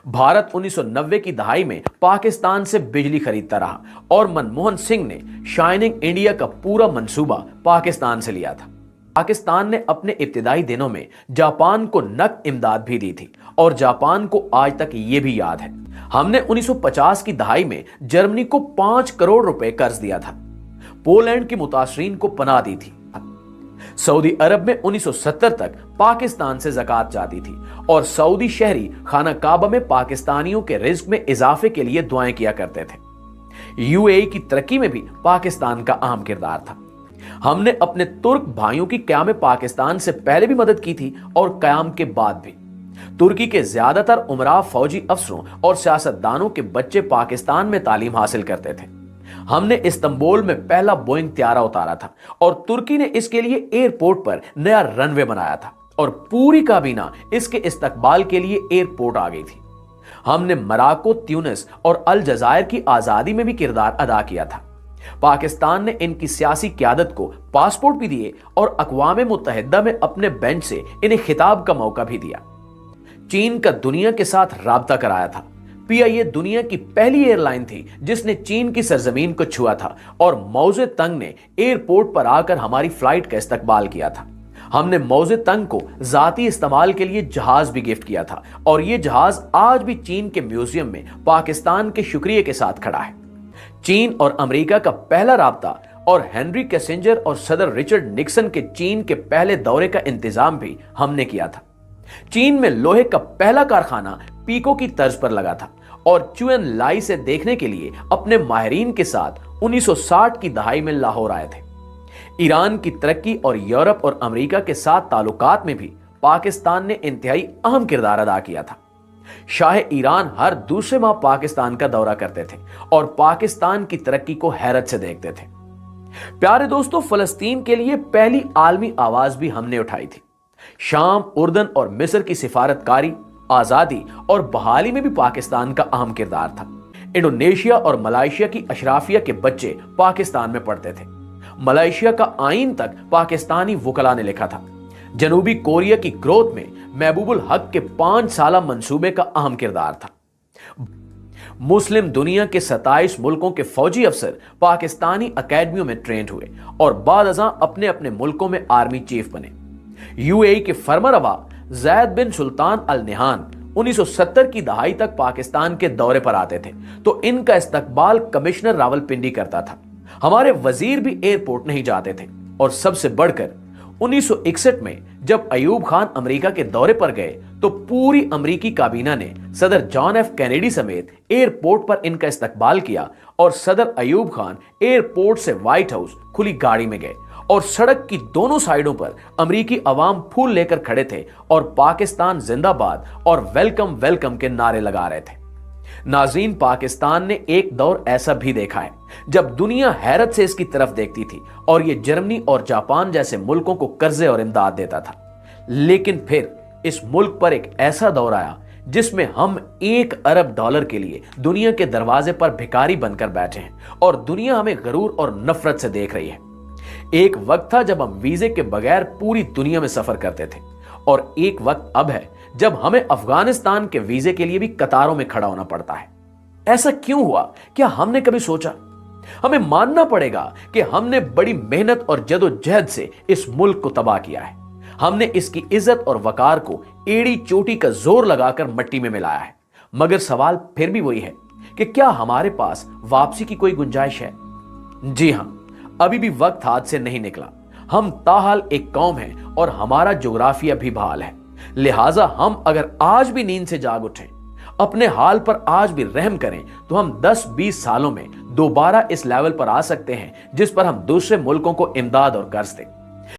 भारत 1990 की दहाई में पाकिस्तान से बिजली खरीदता रहा और मनमोहन सिंह ने शाइनिंग इंडिया का पूरा मंसूबा पाकिस्तान से लिया था। पाकिस्तान ने अपने इब्तिदाई दिनों में जापान को नकद इमदाद भी दी थी और जापान को आज तक ये भी याद है। हमने 1950 की दहाई में जर्मनी को 5 करोड़ रुपए कर्ज दिया था। पोलैंड की मुतासरीन को पनाह दी थी। सऊदी अरब में 1970 तक पाकिस्तान से ज़कात जाती थी और सऊदी शहरी खाना काबा में पाकिस्तानियों के रिज्क में इजाफे के लिए दुआएं किया करते थे। यूएई की तरक्की में भी पाकिस्तान का अहम किरदार था। हमने अपने तुर्क भाइयों की क़याम पाकिस्तान से पहले भी मदद की थी और क़याम के बाद भी। तुर्की के ज्यादातर उमरा फौजी अफसरों और सियासतदानों के बच्चे पाकिस्तान में तालीम हासिल करते थे। हमने इस्तांबुल में पहला बोइंग त्यारा उतारा था और तुर्की ने इसके लिए एयरपोर्ट पर नया रनवे बनाया था और पूरी काबीना इसके इस्तकबाल के लिए एयरपोर्ट आ गई थी। हमने मोरक्को, ट्यूनिस और अल जज़ायर की आजादी में भी किरदार अदा किया था। पाकिस्तान ने इनकी सियासी क़यादत को पासपोर्ट भी दिए और अक़वाम मुत्तहिदा में अपने बेंच से इन्हें खिताब का मौका भी दिया। चीन का दुनिया के साथ राब्ता कराया था। पीआईए दुनिया की पहली एयरलाइन थी जिसने चीन की सरजमीन को छुआ था और मौजे तंग ने एयरपोर्ट पर आकर हमारी फ्लाइट का इस्तकबाल किया था। हमने मौजे तंग को जाती इस्तेमाल के लिए जहाज भी गिफ्ट किया था और यह जहाज आज भी चीन के म्यूजियम में पाकिस्तान के शुक्रिया के साथ खड़ा है। चीन और अमेरिका का पहला राब्ता और हेनरी किसिंजर और सदर रिचर्ड निक्सन के चीन के पहले दौरे का इंतजाम भी हमने किया था। चीन में लोहे का पहला कारखाना पीको की तर्ज पर लगा था और चुएन लाई से देखने के लिए अपने माहिरीन के साथ 1960 की दहाई में लाहौर आए थे। ईरान की तरक्की और यूरोप और अमेरिका के साथ ताल्लुकात में भी पाकिस्तान ने इंतहाई अहम किरदार अदा किया था। शाह ईरान हर दूसरे माह पाकिस्तान का दौरा करते थे और पाकिस्तान की तरक्की को हैरत से देखते थे। प्यारे दोस्तों, फलस्तीन के लिए पहली आलमी आवाज भी हमने उठाई थी। शाम, उर्दन और मिस्र की सिफारतकारी, आजादी और बहाली में भी पाकिस्तान का अहम किरदार था। इंडोनेशिया और मलेशिया की अशराफिया के बच्चे पाकिस्तान में पढ़ते थे। मलेशिया का आईन तक पाकिस्तानी वकला ने लिखा था। जनूबी कोरिया की ग्रोथ में महबूबुल हक के 5 साला मंसूबे का अहम किरदार था। मुस्लिम दुनिया के 27 मुल्कों के फौजी अफसर पाकिस्तानी अकेडमियों में ट्रेंड हुए और बाद अज़ां अपने अपने मुल्कों में आर्मी चीफ बने। यूएई के फरमारवा ज़ैद बिन सुल्तान अल नहान 1970 की दहाई तक पाकिस्तान के दौरे पर आते थे तो इनका इस्तकबाल कमिश्नर रावलपिंडी करता था। हमारे वजीर भी एयरपोर्ट नहीं जाते थे और सबसे बढ़कर 1961 में जब अयूब खान अमेरिका के दौरे पर गए तो पूरी अमेरिकी काबीना ने सदर जॉन एफ कैनेडी समेत एयरपोर्ट पर इनका इस्तकबाल किया और सदर अयूब खान एयरपोर्ट से व्हाइट हाउस खुली गाड़ी में गए और सड़क की दोनों साइडों पर अमेरिकी अवाम फूल लेकर खड़े थे और पाकिस्तान जिंदाबाद और वेलकम वेलकम के नारे लगा रहे थे। नाज़रीन, पाकिस्तान ने एक दौर ऐसा भी देखा है जब दुनिया हैरत से इसकी तरफ देखती थी और यह जर्मनी और जापान जैसे मुल्कों को कर्जे और इमदाद देता था। लेकिन फिर इस मुल्क पर एक ऐसा दौर आया जिसमें हम $1 अरब के लिए दुनिया के दरवाजे पर भिखारी बनकर बैठे हैं और दुनिया हमें गरूर और नफरत से देख रही है। एक वक्त था जब हम वीजे के बगैर पूरी दुनिया में सफर करते थे और एक वक्त अब है जब हमें अफगानिस्तान के वीजे के लिए भी कतारों में खड़ा होना पड़ता है। ऐसा क्यों हुआ? क्या हमने कभी सोचा? हमें मानना पड़ेगा कि हमने बड़ी मेहनत और जदोजहद से इस मुल्क को तबाह किया है। हमने इसकी इज्जत और वकार को एड़ी चोटी का जोर लगाकर मट्टी में मिलाया है। मगर सवाल फिर भी वही है कि क्या हमारे पास वापसी की कोई गुंजाइश है? जी हां, अभी भी वक्त हाथ से नहीं निकला। हम ताहाल एक कौम हैं और हमारा जोग्राफिया भी बहाल है। लिहाजा हम अगर आज भी नींद से जाग उठें, अपने हाल पर आज भी रहम करें तो हम 10-20 सालों में दोबारा इस लेवल पर आ सकते हैं जिस पर हम दूसरे मुल्कों को इमदाद और कर्ज दें।